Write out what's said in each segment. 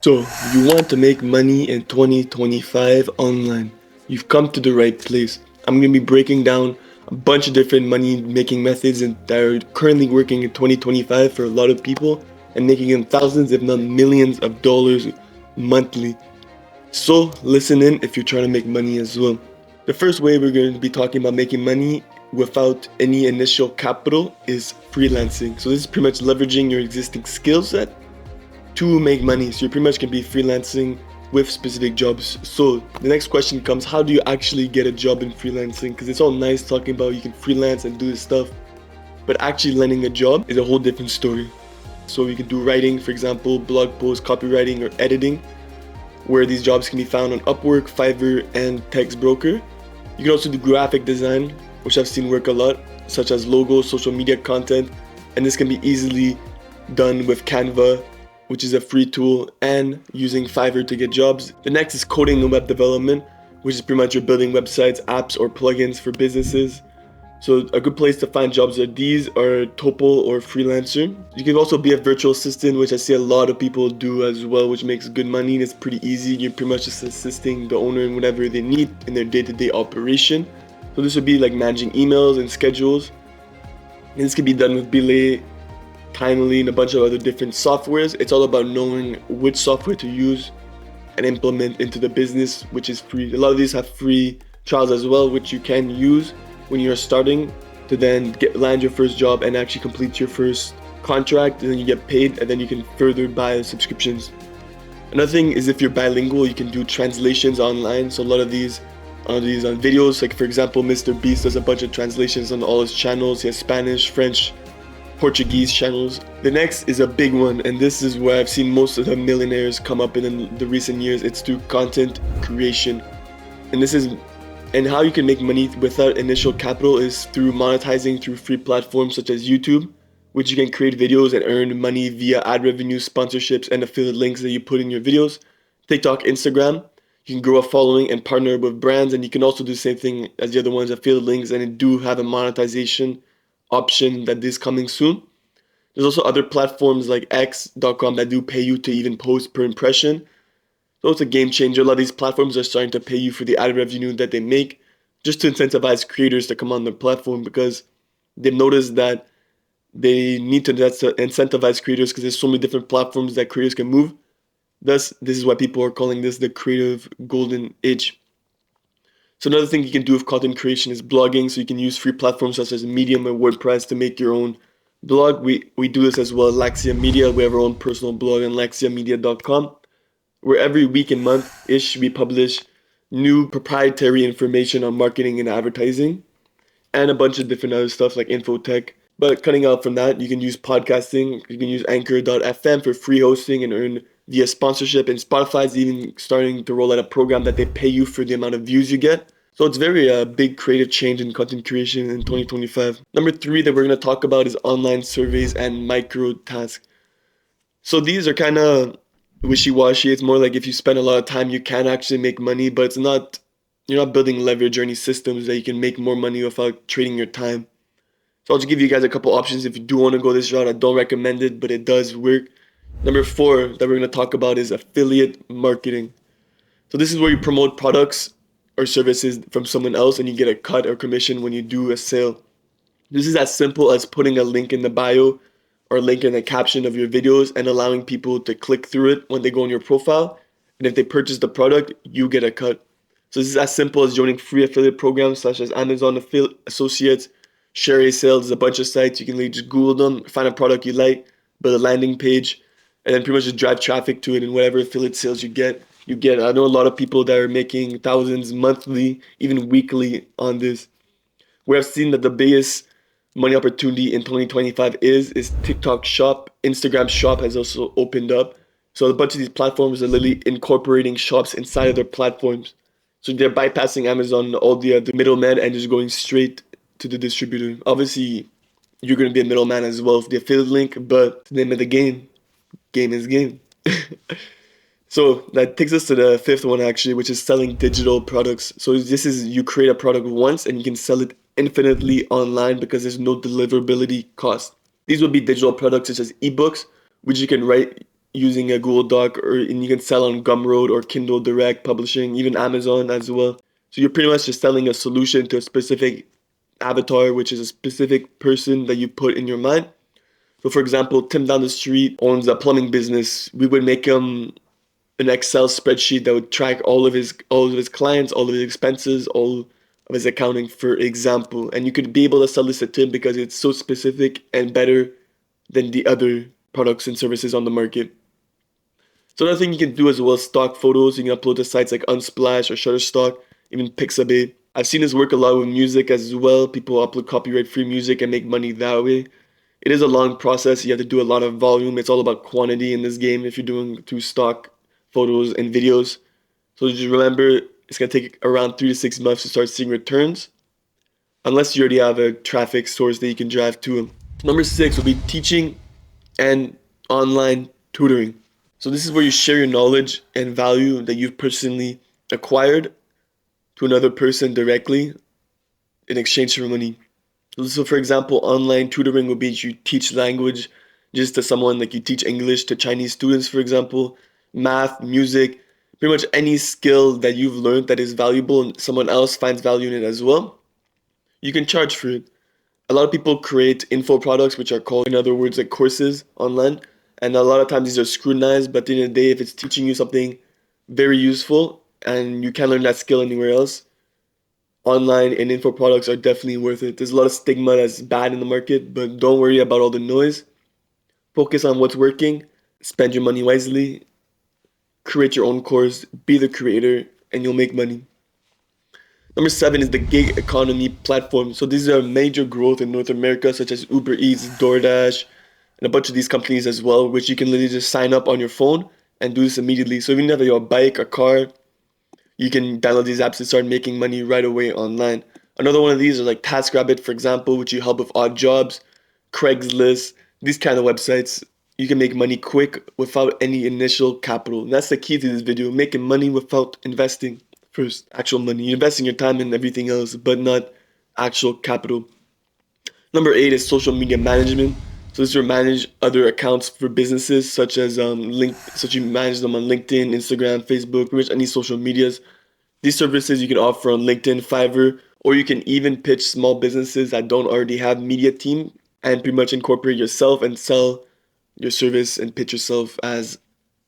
So, you want to make money in 2025 online. You've come to the right place. I'm going to be breaking down a bunch of different money making methods that are currently working in 2025 for a lot of people and making them thousands, if not millions of dollars monthly. So, listen in if you're trying to make money as well. The first way we're going to be talking about making money without any initial capital is freelancing. So, this is pretty much leveraging your existing skill set to make money. So you pretty much can be freelancing with specific jobs. So the next question comes, how do you actually get a job in freelancing? Because it's all nice talking about you can freelance and do this stuff, but actually landing a job is a whole different story. So you can do writing, for example, blog posts, copywriting, or editing, where these jobs can be found on Upwork, Fiverr, and Text Broker. You can also do graphic design, which I've seen work a lot, such as logos, social media content, and this can be easily done with Canva, which is a free tool, and using Fiverr to get jobs. The next is coding and web development, which is pretty much you're building websites, apps, or plugins for businesses. So a good place to find jobs are these, or Topol or Freelancer. You can also be a virtual assistant, which I see a lot of people do as well, which makes good money and it's pretty easy. You're pretty much just assisting the owner in whatever they need in their day-to-day operation. So this would be like managing emails and schedules. And this can be done with Belay, Timely, and a bunch of other different softwares. It's all about knowing which software to use and implement into the business, which is free. A lot of these have free trials as well, which you can use when you're starting to then land your first job and actually complete your first contract, and then you get paid, and then you can further buy subscriptions. Another thing is if you're bilingual, you can do translations online. So a lot of these on videos, like for example, Mr. Beast does a bunch of translations on all his channels. He has Spanish, French, Portuguese channels. The next is a big one, and this is where I've seen most of the millionaires come up in the recent years. It's through content creation. And how you can make money without initial capital is through monetizing through free platforms such as YouTube, which you can create videos and earn money via ad revenue, sponsorships, and affiliate links that you put in your videos. TikTok, Instagram, you can grow a following and partner with brands, and you can also do the same thing as the other ones, affiliate links, and it do have a monetization option that is coming soon. There's also other platforms like X.com that do pay you to even post per impression. So it's a game changer. A lot of these platforms are starting to pay you for the ad revenue that they make just to incentivize creators to come on their platform, because they've noticed that they need to incentivize creators because there's so many different platforms that creators can move. Thus, this is why people are calling this the creative golden age. So another thing you can do with content creation is blogging. So you can use free platforms such as Medium and WordPress to make your own blog. We do this as well at Laxia Media. We have our own personal blog on laxiamedia.com, where every week and month-ish we publish new proprietary information on marketing and advertising and a bunch of different other stuff like infotech. But cutting out from that, you can use podcasting. You can use Anchor.fm for free hosting and earn via sponsorship. And Spotify's even starting to roll out a program that they pay you for the amount of views you get. So it's very big creative change in content creation in 2025. Number 3 that we're going to talk about is online surveys and micro tasks. So these are kind of wishy-washy. It's more like if you spend a lot of time, you can actually make money, but you're not building leverage or any systems that you can make more money without trading your time. So I'll just give you guys a couple options if you do want to go this route. I don't recommend it, but it does work. Number 4 that we're going to talk about is affiliate marketing. So this is where you promote products or services from someone else and you get a cut or commission when you do a sale. This is as simple as putting a link in the bio or a link in the caption of your videos and allowing people to click through it when they go on your profile. And if they purchase the product, you get a cut. So this is as simple as joining free affiliate programs such as Amazon Affiliate Associates, Share A Sales. There's a bunch of sites. You can literally just Google them, find a product you like, build a landing page, and then pretty much just drive traffic to it, and whatever affiliate sales you get. I know a lot of people that are making thousands monthly, even weekly on this. Where I've seen that the biggest money opportunity in 2025 is TikTok Shop. Instagram Shop has also opened up. So a bunch of these platforms are literally incorporating shops inside of their platforms. So they're bypassing Amazon, all the middlemen, and just going straight to the distributor. Obviously, you're going to be a middleman as well for the affiliate link, but the name of the game. Game is game. So that takes us to the 5th one actually, which is selling digital products. So this is you create a product once and you can sell it infinitely online because there's no deliverability cost. These would be digital products such as ebooks, which you can write using a Google Doc, and you can sell on Gumroad or Kindle Direct Publishing, even Amazon as well. So you're pretty much just selling a solution to a specific avatar, which is a specific person that you put in your mind. So for example, Tim down the street owns a plumbing business. We would make him an Excel spreadsheet that would track all of his clients, all of his expenses, all of his accounting, for example. And you could be able to sell this to Tim because it's so specific and better than the other products and services on the market. So another thing you can do as well is stock photos. You can upload to sites like Unsplash or Shutterstock, even Pixabay. I've seen this work a lot with music as well. People upload copyright-free music and make money that way. It is a long process. You have to do a lot of volume. It's all about quantity in this game if you're doing through stock photos and videos. So just remember, it's going to take around 3 to 6 months to start seeing returns, unless you already have a traffic source that you can drive to them. Number 6 will be teaching and online tutoring. So this is where you share your knowledge and value that you've personally acquired to another person directly in exchange for money. So for example, online tutoring would be you teach language just to someone, like you teach English to Chinese students, for example, math, music, pretty much any skill that you've learned that is valuable and someone else finds value in it as well. You can charge for it. A lot of people create info products, which are called, in other words, like courses online. And a lot of times these are scrutinized, but at the end of the day, if it's teaching you something very useful and you can't learn that skill anywhere else, online and info products are definitely worth it. There's a lot of stigma that's bad in the market, but don't worry about all the noise. Focus on what's working, spend your money wisely, create your own course, be the creator, and you'll make money. Number 7 is the gig economy platform. So these are major growth in North America, such as Uber Eats, DoorDash, and a bunch of these companies as well, which you can literally just sign up on your phone and do this immediately. So even if you have a bike, a car, you can download these apps and start making money right away online. Another one of these are like TaskRabbit, for example, which you help with odd jobs, Craigslist, these kind of websites. You can make money quick without any initial capital. And that's the key to this video, making money without investing first, actual money. You're investing your time in everything else, but not actual capital. Number 8 is social media management. So this is to manage other accounts for businesses, such as you manage them on LinkedIn, Instagram, Facebook, pretty much any social medias. These services you can offer on LinkedIn, Fiverr, or you can even pitch small businesses that don't already have media team and pretty much incorporate yourself and sell your service and pitch yourself as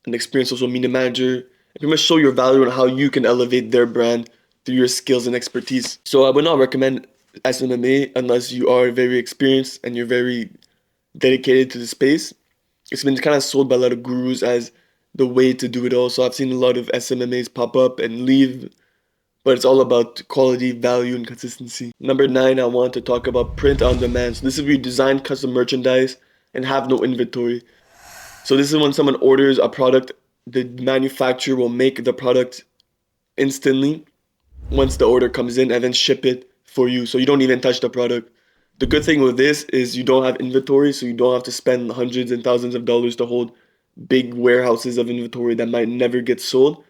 an experienced social media manager and pretty much show your value on how you can elevate their brand through your skills and expertise. So I would not recommend SMMA unless you are very experienced and you're very dedicated to the space. It's been kind of sold by a lot of gurus as the way to do it all. So I've seen a lot of SMMAs pop up and leave, but it's all about quality, value, and consistency. Number 9, I want to talk about print on demand. So this is where you design custom merchandise and have no inventory. So this is when someone orders a product, the manufacturer will make the product instantly once the order comes in and then ship it for you. So you don't even touch the product. The good thing with this is you don't have inventory, so you don't have to spend hundreds and thousands of dollars to hold big warehouses of inventory that might never get sold.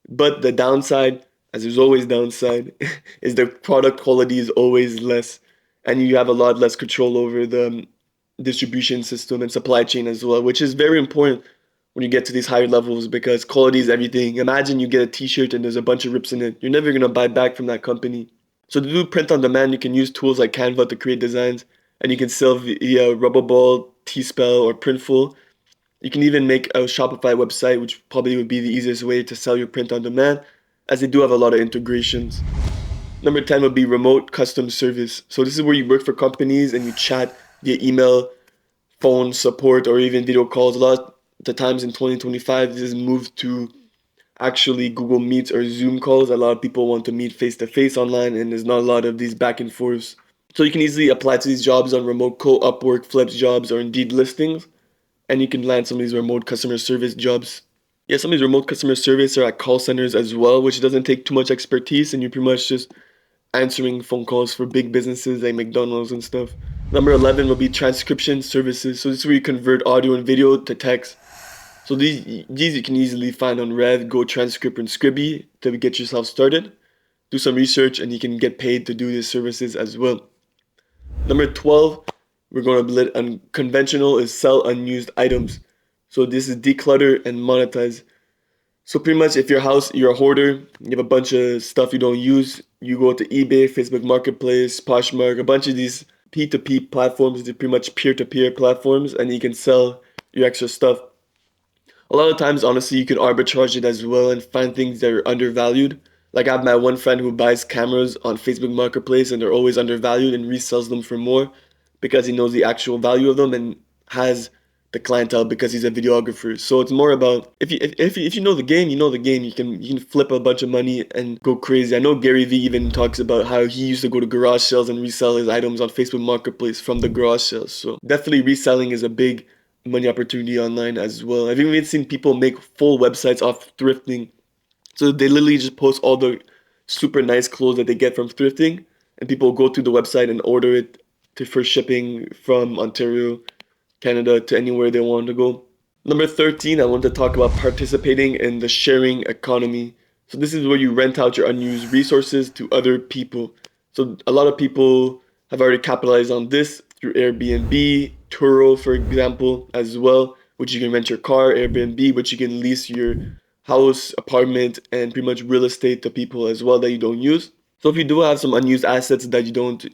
But the downside, as there's always downside, is the product quality is always less, and you have a lot less control over the distribution system and supply chain as well, which is very important when you get to these higher levels because quality is everything. Imagine you get a t-shirt and there's a bunch of rips in it. You're never going to buy back from that company. So to do print on demand, you can use tools like Canva to create designs, and you can sell via Rubbable, T-Spell, or Printful. You can even make a Shopify website, which probably would be the easiest way to sell your print on demand, as they do have a lot of integrations. Number 10 would be remote custom service. So this is where you work for companies and you chat via email, phone support, or even video calls. A lot of the times in 2025, this has moved to actually Google Meets or Zoom calls. A lot of people want to meet face to face online, and there's not a lot of these back and forths. So you can easily apply to these jobs on Remote Co, Upwork, Flips jobs, or Indeed listings, and you can land some of these remote customer service jobs. Yeah, some of these remote customer service are at call centers as well, which doesn't take too much expertise, and you're pretty much just answering phone calls for big businesses like McDonald's and stuff. Number 11 will be transcription services. So this is where you convert audio and video to text. So these you can easily find on Rev, Go Transcript, and Scribby to get yourself started. Do some research and you can get paid to do these services as well. Number 12, we're going to be unconventional is sell unused items. So this is declutter and monetize. So pretty much if you're a hoarder, you have a bunch of stuff you don't use, you go to eBay, Facebook Marketplace, Poshmark, a bunch of these P2P platforms, they're pretty much peer-to-peer platforms, and you can sell your extra stuff. A lot of times, honestly, you can arbitrage it as well and find things that are undervalued. Like I have my one friend who buys cameras on Facebook Marketplace and they're always undervalued and resells them for more because he knows the actual value of them and has the clientele because he's a videographer. So it's more about if you know the game, you know the game. You can flip a bunch of money and go crazy. I know Gary Vee even talks about how he used to go to garage sales and resell his items on Facebook Marketplace from the garage sales. So definitely reselling is a big money opportunity online as well. I've even seen people make full websites off thrifting. So they literally just post all the super nice clothes that they get from thrifting, and people go to the website and order it for shipping from Ontario, Canada to anywhere they want to go. Number 13, I want to talk about participating in the sharing economy. So this is where you rent out your unused resources to other people. So a lot of people have already capitalized on this through Airbnb, Turo, for example, as well, which you can rent your car, Airbnb, which you can lease your house, apartment, and pretty much real estate to people as well that you don't use. So if you do have some unused assets that you don't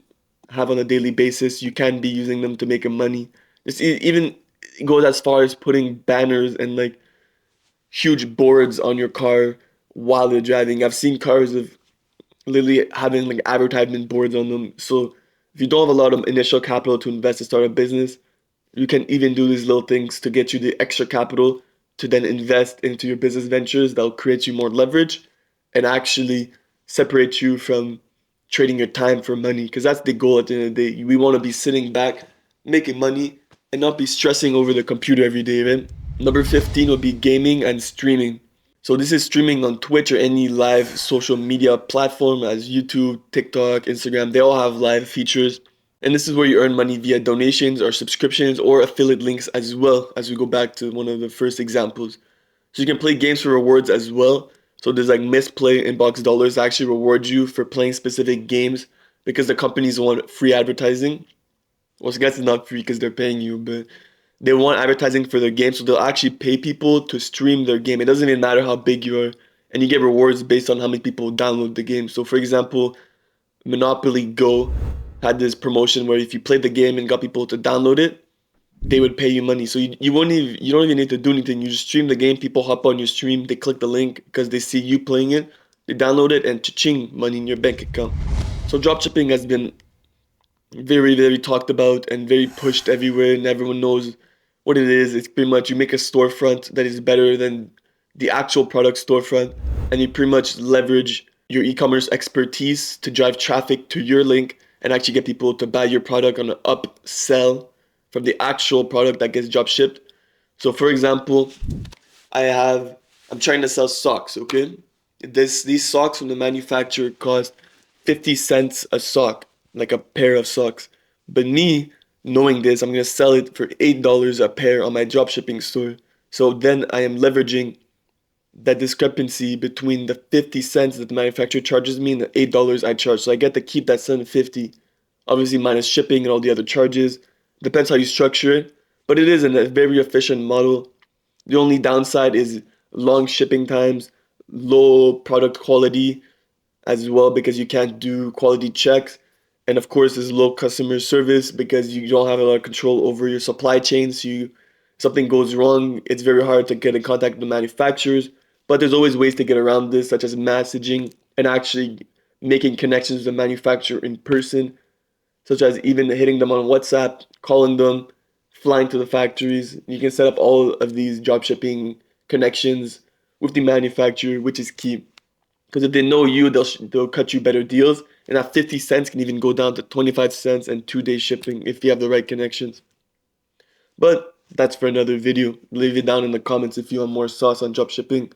have on a daily basis, you can be using them to make a money. It's even goes as far as putting banners and like huge boards on your car while they're driving. I've seen cars of literally having like advertisement boards on them. So if you don't have a lot of initial capital to invest to start a business, you can even do these little things to get you the extra capital to then invest into your business ventures that'll create you more leverage and actually separate you from trading your time for money. Because that's the goal at the end of the day. We want to be sitting back, making money, and not be stressing over the computer every day, right? Number 15 would be gaming and streaming. So this is streaming on Twitch or any live social media platform as YouTube, TikTok, Instagram. They all have live features. And this is where you earn money via donations or subscriptions or affiliate links as well, as we go back to one of the first examples. So you can play games for rewards as well. So there's like misplay inbox dollars that actually reward you for playing specific games because the companies want free advertising. Well, I guess it's not free because they're paying you, but they want advertising for their game, so they'll actually pay people to stream their game. It doesn't even matter how big you are, and you get rewards based on how many people download the game. So, for example, Monopoly Go had this promotion where if you played the game and got people to download it, they would pay you money. So you don't even need to do anything. You just stream the game. People hop on your stream. They click the link because they see you playing it. They download it and cha-ching, money in your bank account. So dropshipping has been very, very talked about and very pushed everywhere, and everyone knows what it is. It's pretty much you make a storefront that is better than the actual product storefront, and you pretty much leverage your e-commerce expertise to drive traffic to your link and actually get people to buy your product on an upsell from the actual product that gets drop shipped. So for example, I'm trying to sell socks, okay? These socks from the manufacturer cost 50 cents a sock, like a pair of socks. But me, knowing this, I'm gonna sell it for $8 a pair on my dropshipping store. So then I am leveraging that discrepancy between the 50 cents that the manufacturer charges me and the $8 I charge. So I get to keep that 750, obviously minus shipping and all the other charges. Depends how you structure it, but it is a very efficient model. The only downside is long shipping times, low product quality as well because you can't do quality checks. And of course, there's low customer service because you don't have a lot of control over your supply chain. So something goes wrong, it's very hard to get in contact with the manufacturers. But there's always ways to get around this, such as messaging and actually making connections with the manufacturer in person, such as even hitting them on WhatsApp, calling them, flying to the factories. You can set up all of these drop shipping connections with the manufacturer, which is key. Because if they know you, they'll cut you better deals. And that 50 cents can even go down to 25 cents and 2 day shipping if you have the right connections. But that's for another video. Leave it down in the comments if you want more sauce on drop shipping.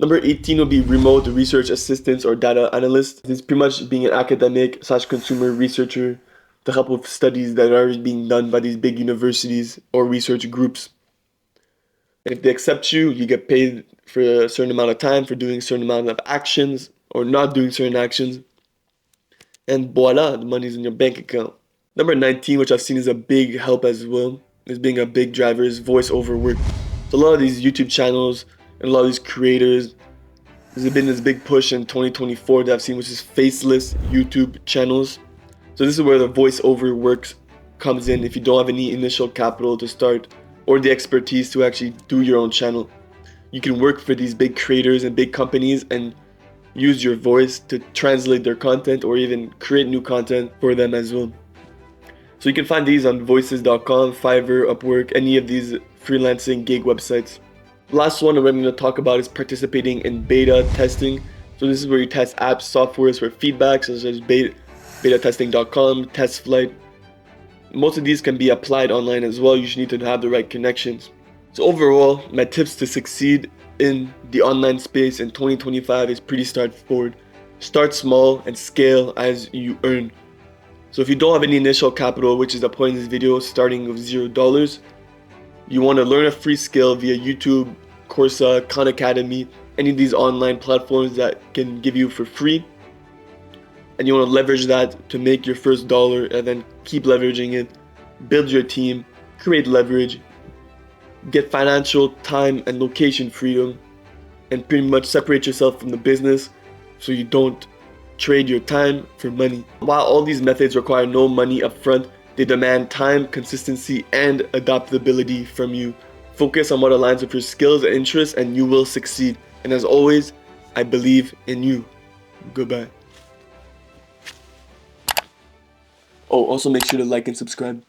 Number 18 will be remote research assistants or data analysts. This is pretty much being an academic / consumer researcher to help with studies that are being done by these big universities or research groups. And if they accept you, you get paid for a certain amount of time for doing a certain amount of actions or not doing certain actions. And voila, the money's in your bank account. Number 19, which I've seen is a big help as well, as being a big driver is voiceover work. So a lot of these YouTube channels and a lot of these creators, there's been this big push in 2024 that I've seen, which is faceless YouTube channels. So this is where the voiceover works comes in if you don't have any initial capital to start or the expertise to actually do your own channel. You can work for these big creators and big companies and use your voice to translate their content or even create new content for them as well. So you can find these on voices.com, Fiverr, Upwork, any of these freelancing gig websites. Last one I'm going to talk about is participating in beta testing. So this is where you test apps, softwares for feedback, such as betatesting.com, TestFlight. Most of these can be applied online as well. You just need to have the right connections. So overall, my tips to succeed in the online space in 2025 is pretty straightforward. Start small and scale as you earn. So if you don't have any initial capital, which is the point of this video, starting with $0, you want to learn a free skill via YouTube, Coursera, Khan Academy, any of these online platforms that can give you for free. And you want to leverage that to make your first dollar and then keep leveraging it, build your team, create leverage, get financial, time, and location freedom, and pretty much separate yourself from the business so you don't trade your time for money. While all these methods require no money upfront, they demand time, consistency, and adaptability from you. Focus on what aligns with your skills and interests, and you will succeed. And as always, I believe in you. Goodbye. Oh, also make sure to like and subscribe.